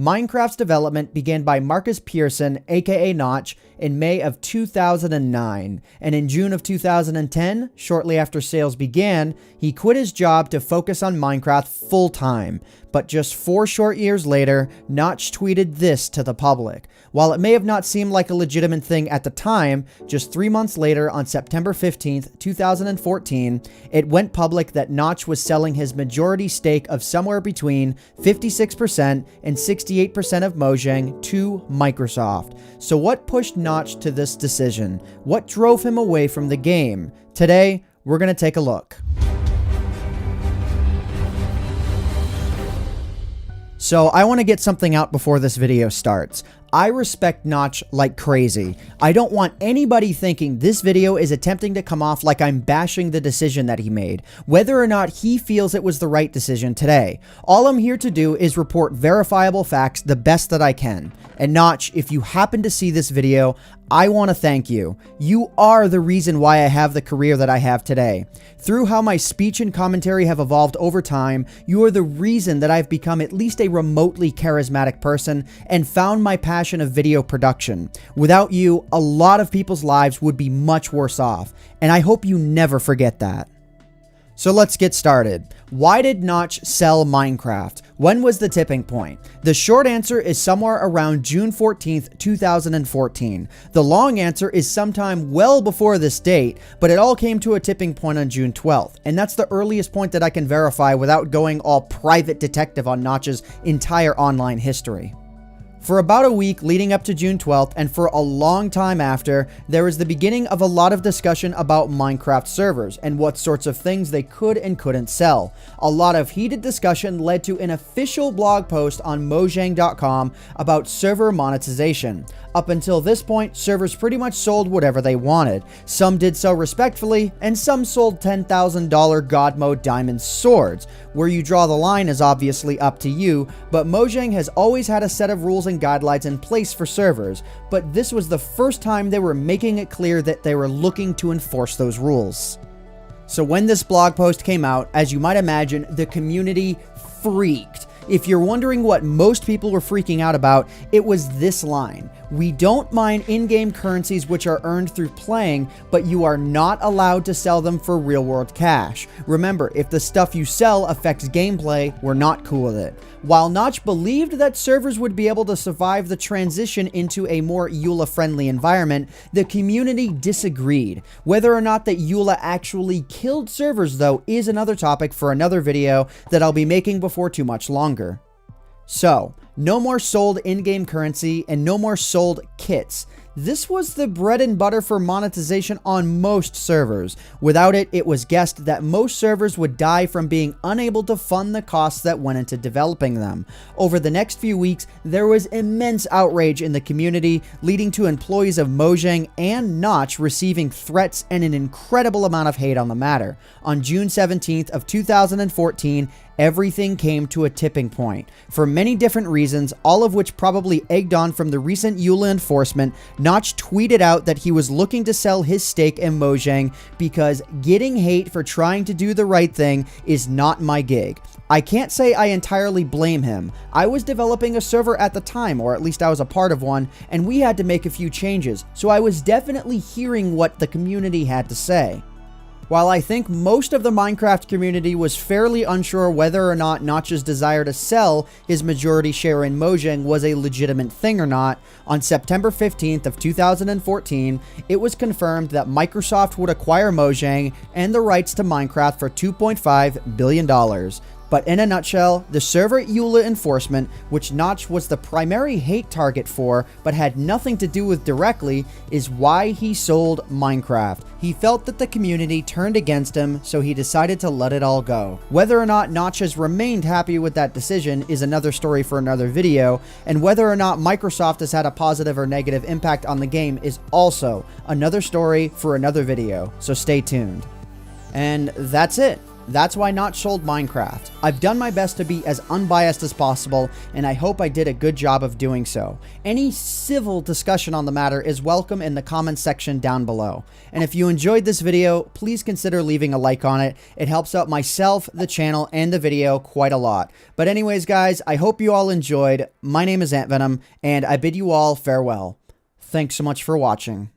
Minecraft's development began by Marcus Pearson, aka Notch, in May of 2009, and in June of 2010, shortly after sales began, he quit his job to focus on Minecraft full-time. But just 4 short years later, Notch tweeted this to the public. While it may have not seemed like a legitimate thing at the time, just 3 months later, on September 15th, 2014, it went public that Notch was selling his majority stake of somewhere between 56% and 68% of Mojang to Microsoft. So what pushed Notch to this decision? What drove him away from the game? Today, we're going to take a look. So I want to get something out before this video starts. I respect Notch like crazy. I don't want anybody thinking this video is attempting to come off like I'm bashing the decision that he made, whether or not he feels it was the right decision today. All I'm here to do is report verifiable facts the best that I can. And Notch, if you happen to see this video, I want to thank you. You are the reason why I have the career that I have today. Through how my speech and commentary have evolved over time, you are the reason that I've become at least a remotely charismatic person and found my passion of video production. Without you, a lot of people's lives would be much worse off, and I hope you never forget that. So let's get started. Why did Notch sell Minecraft? When was the tipping point? The short answer is somewhere around June 14th, 2014. The long answer is sometime well before this date, but it all came to a tipping point on June 12th, and that's the earliest point that I can verify without going all private detective on Notch's entire online history. For about a week leading up to June 12th, and for a long time after, there was the beginning of a lot of discussion about Minecraft servers and what sorts of things they could and couldn't sell. A lot of heated discussion led to an official blog post on Mojang.com about server monetization. Up until this point, servers pretty much sold whatever they wanted. Some did so respectfully, and some sold $10,000 God Mode diamond swords. Where you draw the line is obviously up to you, but Mojang has always had a set of rules and guidelines in place for servers, but this was the first time they were making it clear that they were looking to enforce those rules. So when this blog post came out, as you might imagine, the community freaked. If you're wondering what most people were freaking out about, it was this line. We don't mine in-game currencies which are earned through playing, but you are not allowed to sell them for real-world cash. Remember, if the stuff you sell affects gameplay, we're not cool with it. While Notch believed that servers would be able to survive the transition into a more EULA-friendly environment, the community disagreed. Whether or not that EULA actually killed servers, though, is another topic for another video that I'll be making before too much longer. So, no more sold in-game currency and no more sold kits. This was the bread and butter for monetization on most servers. Without it, it was guessed that most servers would die from being unable to fund the costs that went into developing them. Over the next few weeks, there was immense outrage in the community, leading to employees of Mojang and Notch receiving threats and an incredible amount of hate on the matter. On June 17th of 2014, everything came to a tipping point. For many different reasons, all of which probably egged on from the recent EULA enforcement, Notch tweeted out that he was looking to sell his stake in Mojang because getting hate for trying to do the right thing is not my gig. I can't say I entirely blame him. I was developing a server at the time, or at least I was a part of one, and we had to make a few changes, so I was definitely hearing what the community had to say. While I think most of the Minecraft community was fairly unsure whether or not Notch's desire to sell his majority share in Mojang was a legitimate thing or not, on September 15th of 2014, it was confirmed that Microsoft would acquire Mojang and the rights to Minecraft for $2.5 billion. But in a nutshell, the server EULA enforcement, which Notch was the primary hate target for, but had nothing to do with directly, is why he sold Minecraft. He felt that the community turned against him, so he decided to let it all go. Whether or not Notch has remained happy with that decision is another story for another video, and whether or not Microsoft has had a positive or negative impact on the game is also another story for another video, so stay tuned. And that's it. That's why Notch sold Minecraft. I've done my best to be as unbiased as possible, and I hope I did a good job of doing so. Any civil discussion on the matter is welcome in the comments section down below. And if you enjoyed this video, please consider leaving a like on it. It helps out myself, the channel, and the video quite a lot. But anyways, guys, I hope you all enjoyed. My name is AntVenom, and I bid you all farewell. Thanks so much for watching.